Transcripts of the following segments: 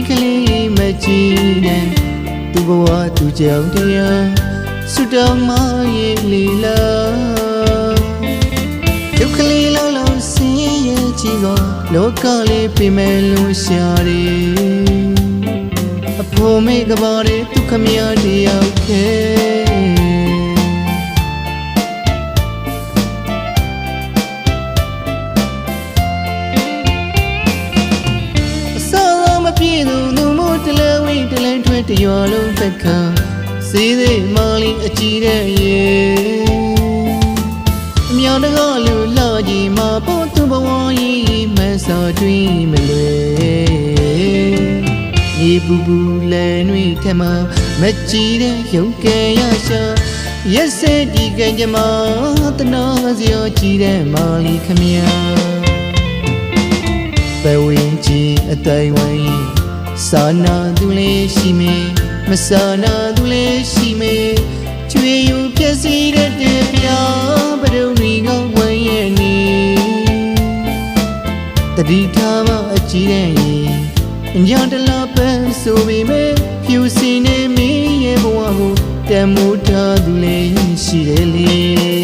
kali majinan tu bawa tu jauh dia sudah main lila jauh kali lalu siya jiwa lokale pimelu syari apo me kabare tu kamya dia keတရွာလုံးသက်ခါစေးသေးမောင်လေးအကြည့်တဲ့ရေအမြောင်တကားလူလှကြီးမှာပေါ်သူဘဝကြီးမဆာတွင်းမလွယ်ဒီပူပူလဲနှွေထမမကြည့်တဲ့ရုပ်ကဲရရှာရက်စဲဒီကံကြမတနာစရာကြည့်တဲ့မောင်လေးခမညာဘဝင်းကြီးအတိုင်းဝိုင်းစာနာသူလေးရှိမေမစာနာသူလေးရှိမေကျွေယူပြည့်စည်တဲ့ပြားပရုံတွေကဝဲရဲ့နေတတိထားမအကြည့်တဲ့ရေညတလာပန်းဆိုပေမဲ့ဖြူစင်နေမင်းရဲ့ဘဝကိုတန်မိုးထားသူလေးရှိတယ်လေ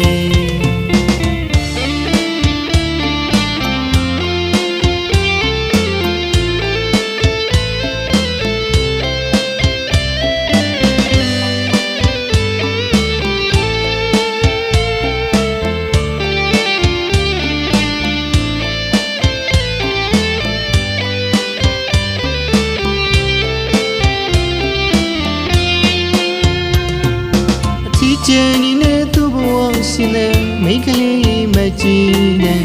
ကျန်နေတဲ့သူ့ဘဝရှင်တဲ့မိန်းကလေးမကြည့်တဲ့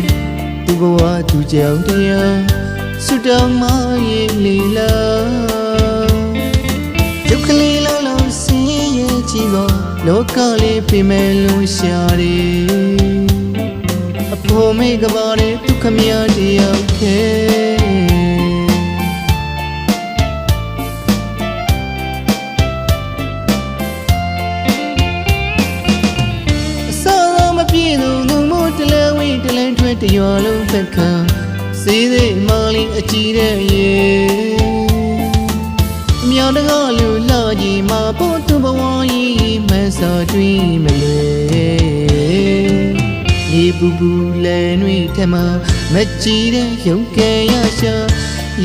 သူ့ဘဝသူကြောင့်တရားစွတောင်းမရဲ့လေလာရုပ်ကလေးလောလောဆင်းရဲကြည့်တော့လောကလေးပြင်မဲ့လို့ရှာတယ်အဖို့မေကပါတဲ့သူခမရတရားခဲတရွာလုံးသက်ခါစေးသေးမောင်လေးအကြည့်တဲ့ရေအမြောင်တကားလူလှကြီးမှာပေါ်သူဘဝကြီးမဆာတွင်းမလွယ်ဒီပူပူလဲနှွေထမမကြည့်တဲ့ရုပ်ကဲရရှာ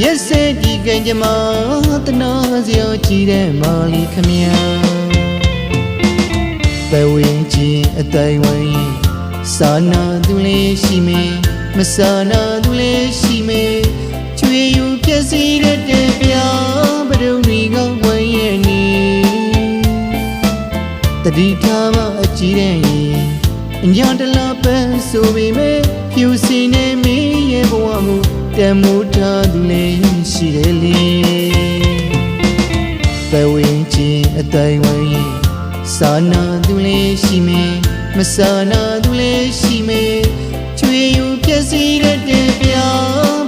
ရက်စဲဒီကံကြမတနာစရာကြည့်တဲ့မောင်လေးခမညာဘဝင်းကြီးအတိုင်းဝိုင်းစာနာသူလေးရှိမေမစာနာသူလေးရှိမေကျွေယူပြည့်စည်တဲ့ပြားပရုံတွေကဝဲရဲ့နေတတိထားမအကြည့်တဲ့ရေညတလာပန်းဆိုပေမဲ့ဖြူစင်နေမင်းရဲ့ဘဝကိုတန်မိုးထားသူလေးရှိတယ်လေဘဝင်းကြီးအတိုင်းဝိုင်းစာနာသူလေးရှိမေမစာနာသူလေးရှိမေကျွေယူပြည့်စည်တဲ့